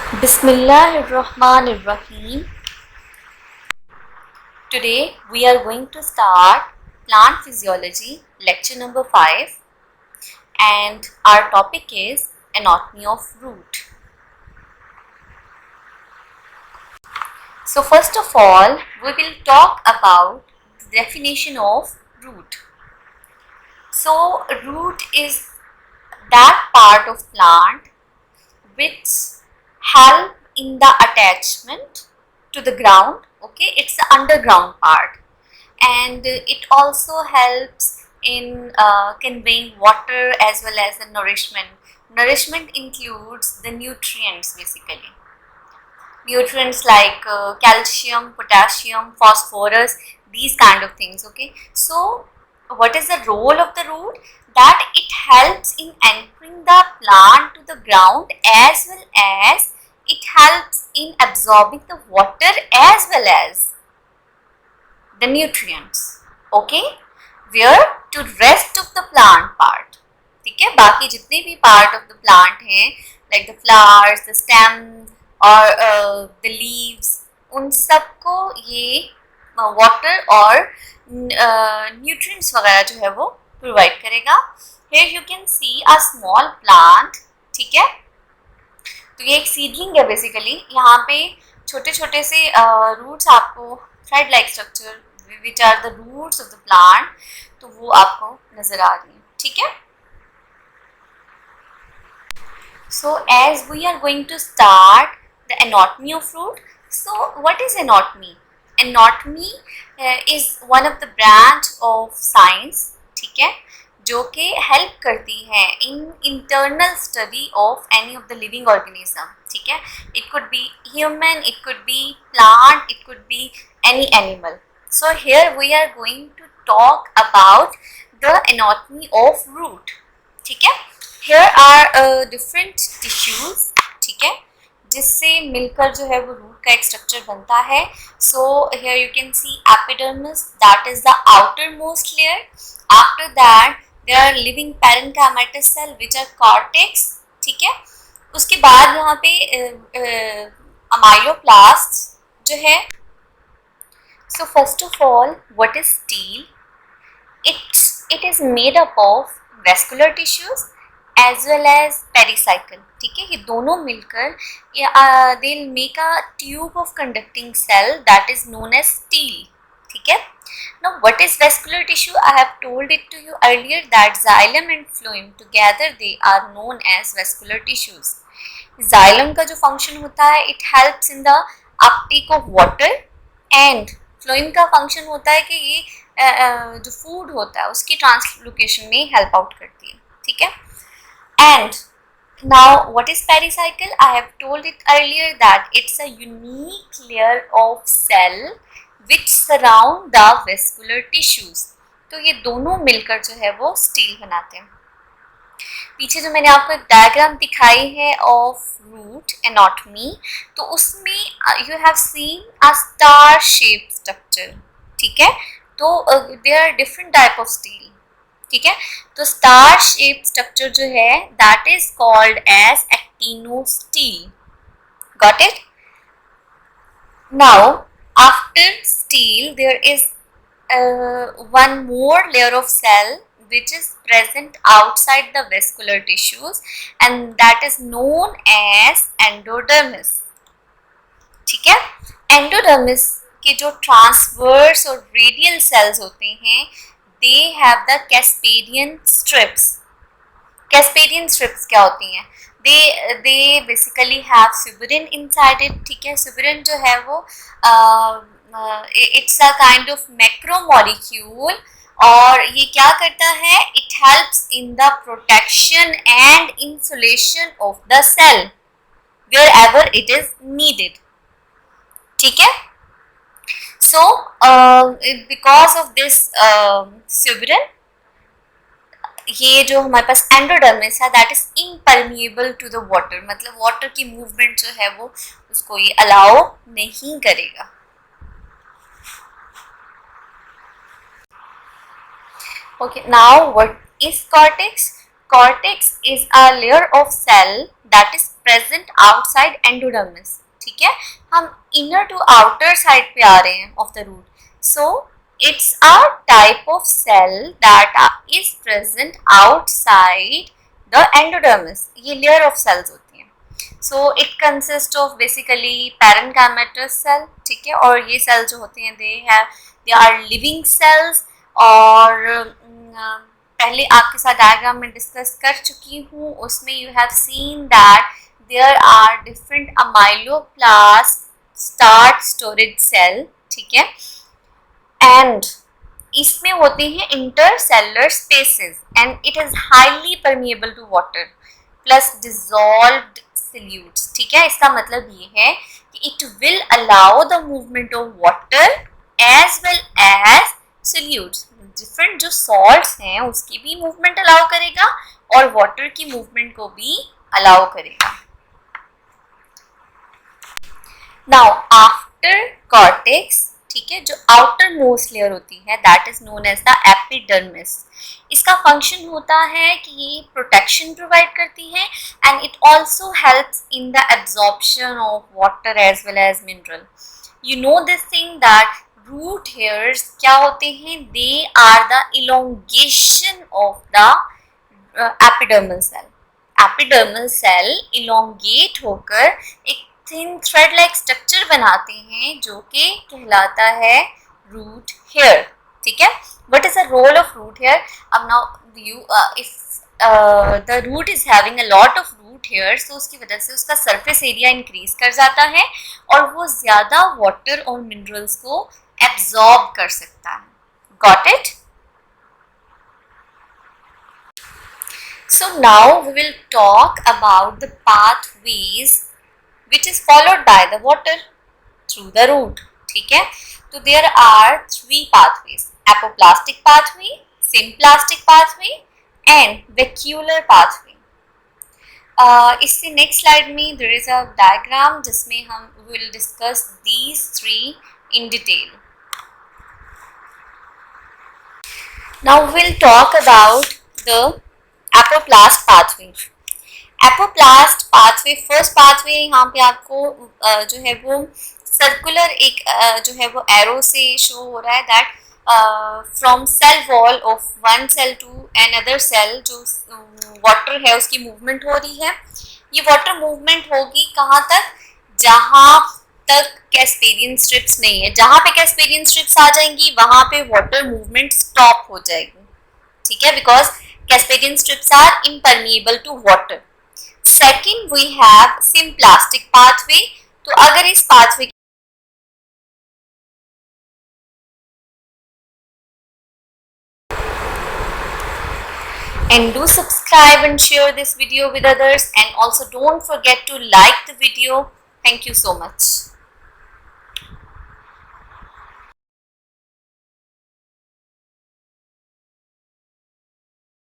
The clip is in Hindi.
Bismillahirrahmanirrahim. Today we are going to start plant physiology lecture number 5 and our topic is anatomy of root. So first of all we will talk about the definition of root. So root is that part of plant which help in the attachment to the ground. Okay, it's the underground part, and it also helps in conveying water as well as the nourishment. Nourishment includes the nutrients, basically nutrients like calcium, potassium, phosphorus, these kind of things. Okay, so what is the role of the root? That it helps in anchoring the plant to the ground as well as it helps in absorbing the water as well as the nutrients. Okay, where to rest of the plant part. ठीक है, बाकी जितने भी part of the plant हैं like the flowers, the stems और the leaves, उन सबको ये water और nutrients वगैरह जो है वो provide करेगा. Here you can see a small plant. ठीक है, तो ये एक सीडलिंग है बेसिकली. यहाँ पे छोटे छोटे से रूट्स आपको thread like structure which are the roots of the plant, तो वो आपको नजर आ रही है. ठीक है, so as we are going to start the anatomy of root. So what is anatomy? Anatomy is one of the branch of science. ठीक है, जो कि हेल्प करती है in internal study of any of the living organism. ठीक है, it could be human, it could be plant, it could be any animal. So here we are going to talk about the anatomy of root. ठीक है, हियर आर डिफरेंट टिश्यूज. ठीक है, जिससे मिलकर जो है वो रूट का एक स्ट्रक्चर बनता है. So here you can see epidermis, that is the outer most layer. After that there are living parenchymatous cell which are cortex. ठीक है, उसके बाद यहाँ पे amyloplasts जो है. So first of all, what is steel? It is made up of vascular tissues as well as pericycle. ठीक है, ये दोनों मिलकर they'll make a tube of conducting cell that is known as steel. ठीक है, now what is vascular tissue? I have told it to you earlier that xylem and phloem together they are known as vascular tissues. Xylem का जो function होता है it helps in the uptake of water and phloem का function होता है कि ये जो food होता है उसकी translocation में help out करती है. ठीक है, and now what is pericycle? I have told it earlier that it's a unique layer of cell which surround the vascular tissues. तो ये दोनों मिलकर जो है वो स्टील बनाते हैं. पीछे जो मैंने आपको एक डायग्राम दिखाई है ऑफ रूट एनाटॉमी, तो उसमें you have seen a star shape structure. ठीक है, तो there are different type of stele. ठीक है, तो स्टार शेप स्ट्रक्चर जो है that is called as actinostele. Got it? Now after steel there is one more layer of cell which is present outside the vascular tissues and that is known as endodermis. ठीक है, endodermis के जो transverse और radial cells होते हैं they have the Casparian strips. Casparian strips क्या होती हैं? they basically have suberin inside it. ठीक है, suberin जो है वो it's a kind of macromolecule और ये क्या करता है? it helps in the protection and insulation of the cell wherever it is needed. ठीक है, so because of this suberin ये जो हमारे पास एंडोडर्मिस है that is impermeable to the water. मतलब वाटर की मूवमेंट जो है वो उसको ये अलाउ नहीं करेगा. Okay, now what is cortex? Cortex is a layer of cell that is present outside endodermis. ठीक है, हम इनर टू आउटर साइड पे आ रहे हैं of the root. So it's a type of cell that is present outside the endodermis. ये layer of cells होती हैं. So it consists of basically parenchymatous cell. ठीक है, और ये cells जो होते हैं they are living cells. और पहले आपके साथ डायग्राम में डिस्कस कर चुकी हूँ, उसमें you have seen that there are different amyloplast start storage cell. ठीक है, एंड इसमें होते हैं intercellular spaces and it is highly permeable to water plus dissolved solutes. ठीक है, इसका मतलब ये है कि it will allow the movement of water as well as solutes. Different जो सॉल्ट्स हैं उसकी भी मूवमेंट अलाउ करेगा और वाटर की मूवमेंट को भी अलाउ करेगा. नाउ आफ्टर कॉर्टेक्स, ठीक है, जो आउटर मोस्ट लेयर होती है that is known as the epidermis. इसका फंक्शन होता है कि ये प्रोटेक्शन प्रोवाइड करती है and it also helps in the absorption of water as well as mineral. You know this thing that root hairs क्या होते हैं, they are the elongation of the epidermal cell. Epidermal cell elongate होकर एक थिन थ्रेड लाइक स्ट्रक्चर बनाते हैं जो कि कहलाता है रूट हेयर. ठीक है, what is the role of root hair? अब now you if the root is having a lot of root hairs, तो उसकी वजह से उसका सरफेस एरिया इंक्रीज कर जाता है और वो ज्यादा वाटर और मिनरल्स को एब्जॉर्ब कर सकता है. Got it? So now we will talk about the pathways which is followed by the water through the root. ठीक है, तो there are 3 pathways: apoplastic pathway, symplastic pathway and vacuolar pathway. इससे next slide में there is a diagram जिसमें हम will discuss these 3 in detail. Now we'll talk about the apoplast pathway. Apoplast pathway, first pathway यहाँ पे आपको जो है वो सर्कुलर एक जो है वो एरो से शो हो रहा है that from cell wall of one cell to another cell जो वाटर है उसकी मूवमेंट हो रही है. ये वाटर मूवमेंट होगी कहाँ तक? जहाँ तक कैस्पेरियन स्ट्रिप्स नहीं है. जहाँ पे कैस्पेरियन स्ट्रिप्स आ जाएंगी वहाँ पे वाटर मूवमेंट स्टॉप हो जाएगी. ठीक है, because casparian strips are impermeable to water. Second we have symplastic pathway. तो अगर इस pathway and do subscribe and share this video with others and also don't forget to like the video. Thank you so much.